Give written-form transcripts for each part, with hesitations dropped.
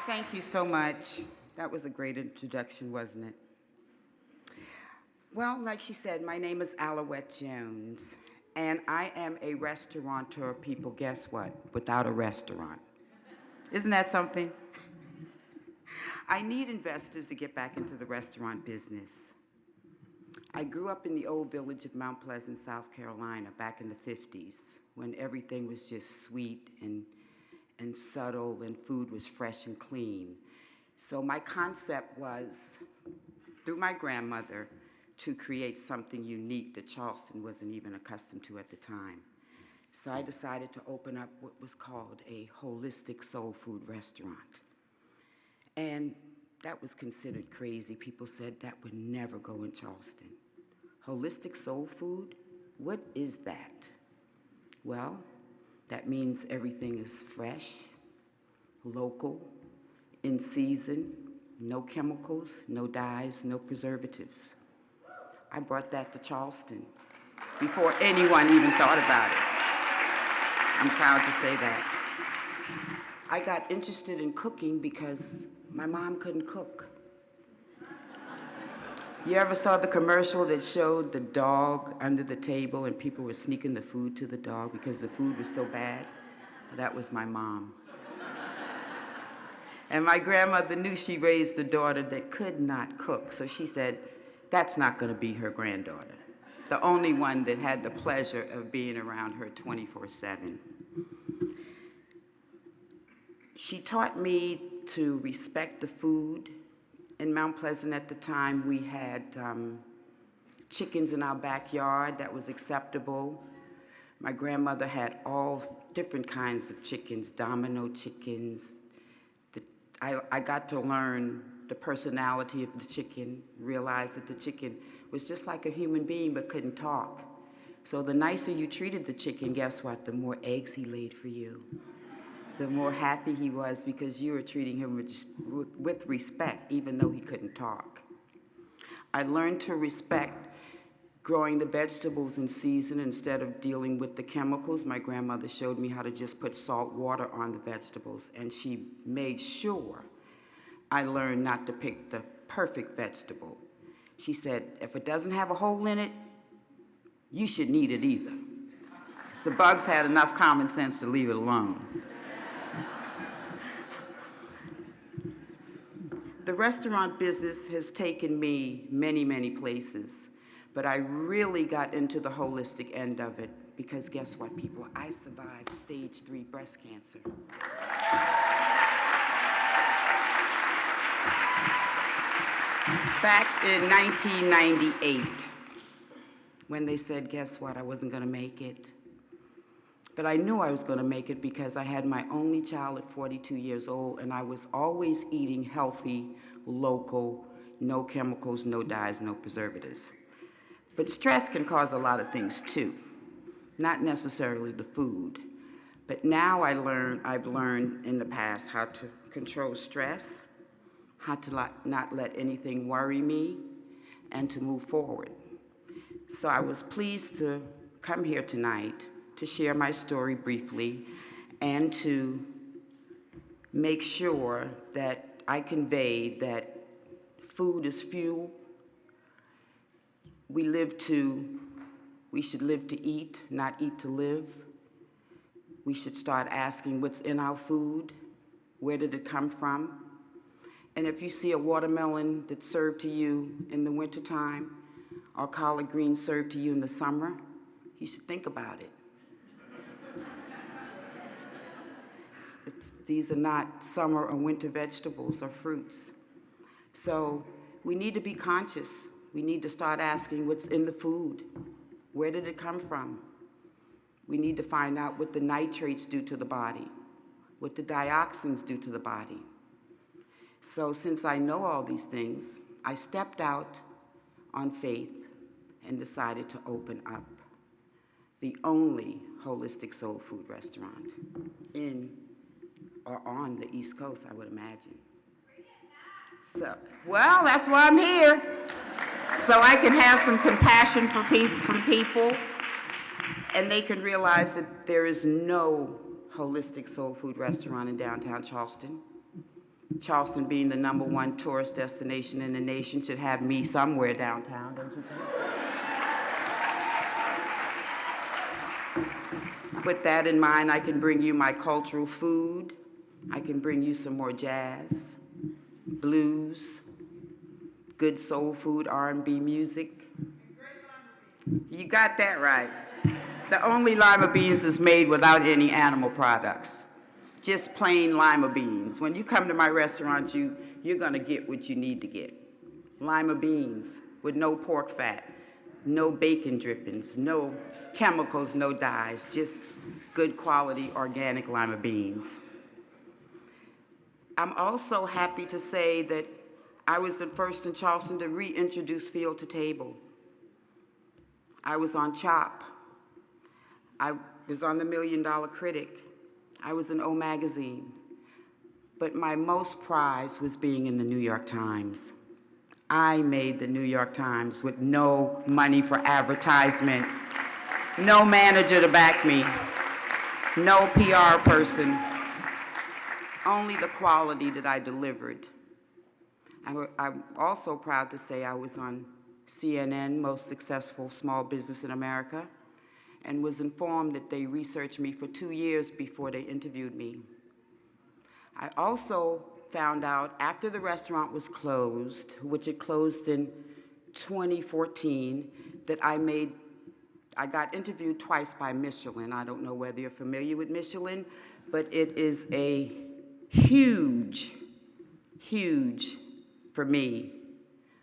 Thank you so much. That was a great introduction, wasn't it? Well, like she said, my name is Alluette Jones, and I am a restaurateur, people, guess what? Without a restaurant. Isn't that something? I need investors to get back into the restaurant business. I grew up in the old village of Mount Pleasant, South Carolina, back in the 50s, when everything was just sweet and subtle and food was fresh and clean. So my concept was, through my grandmother, to create something unique that Charleston wasn't even accustomed to at the time. So I decided to open up what was called a holistic soul food restaurant. And that was considered crazy. People said that would never go in Charleston. Holistic soul food? What is that? Well, that means everything is fresh, local, in season, no chemicals, no dyes, no preservatives. I brought that to Charleston before anyone even thought about it. I'm proud to say that. I got interested in cooking because my mom couldn't cook. You ever saw the commercial that showed the dog under the table and people were sneaking the food to the dog because the food was so bad? That was my mom. And my grandmother knew she raised a daughter that could not cook, so she said, that's not going to be her granddaughter, the only one that had the pleasure of being around her 24/7. She taught me to respect the food. In Mount Pleasant at the time, we had chickens in our backyard that was acceptable. My grandmother had all different kinds of chickens, domino chickens. I got to learn the personality of the chicken, realized that the chicken was just like a human being but couldn't talk. So the nicer you treated the chicken, guess what? The more eggs he laid for you. The more happy he was because you were treating him with respect, even though he couldn't talk. I learned to respect growing the vegetables in season instead of dealing with the chemicals. My grandmother showed me how to just put salt water on the vegetables, and she made sure I learned not to pick the perfect vegetable. She said, if it doesn't have a hole in it, you shouldn't eat it either. Because the bugs had enough common sense to leave it alone. The restaurant business has taken me many, many places, but I really got into the holistic end of it because guess what, people? I survived stage 3 breast cancer. Back in 1998, when they said, guess what, I wasn't going to make it. But I knew I was going to make it because I had my only child at 42 years old, and I was always eating healthy, local, no chemicals, no dyes, no preservatives. But stress can cause a lot of things too, not necessarily the food. But now I've learned in the past how to control stress, how to not let anything worry me, and to move forward. So I was pleased to come here tonight to share my story briefly and to make sure that I convey that food is fuel. We should live to eat, not eat to live. We should start asking what's in our food, where did it come from? And if you see a watermelon that's served to you in the wintertime or collard greens served to you in the summer, you should think about it. These are not summer or winter vegetables or fruits. So we need to be conscious. We need to start asking what's in the food. Where did it come from? We need to find out what the nitrates do to the body, what the dioxins do to the body. So since I know all these things, I stepped out on faith and decided to open up the only holistic soul food restaurant in or on the East Coast, I would imagine. So, well, that's why I'm here. So I can have some compassion for from people, and they can realize that there is no holistic soul food restaurant in downtown Charleston. Charleston being the #1 tourist destination in the nation should have me somewhere downtown, don't you think? With that in mind, I can bring you my cultural food. I can bring you some more jazz, blues, good soul food, R&B music. You got that right. The only lima beans is made without any animal products. Just plain lima beans. When you come to my restaurant, you're gonna get what you need to get. Lima beans with no pork fat, no bacon drippings, no chemicals, no dyes, just good quality organic lima beans. I'm also happy to say that I was the first in Charleston to reintroduce Field to Table. I was on CHOP. I was on the $1 Million Critic. I was in O Magazine. But my most prize was being in the New York Times. I made the New York Times with no money for advertisement, no manager to back me, no PR person, only the quality that I delivered. I'm also proud to say I was on CNN, Most Successful Small Business in America, and was informed that they researched me for 2 years before they interviewed me. I also found out after the restaurant was closed, which it closed in 2014, that I got interviewed twice by Michelin. I don't know whether you're familiar with Michelin, but it is a huge, for me,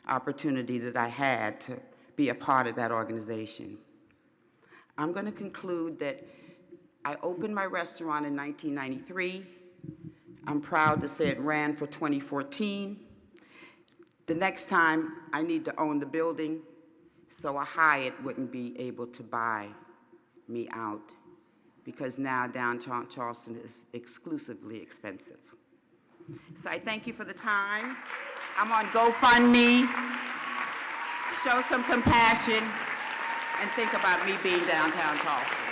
opportunity that I had to be a part of that organization. I'm going to conclude that I opened my restaurant in 1993. I'm proud to say it ran for 2014. The next time I need to own the building so a Hyatt wouldn't be able to buy me out, because now downtown Charleston is exclusively expensive. So I thank you for the time. I'm on GoFundMe. Show some compassion and think about me being downtown Charleston.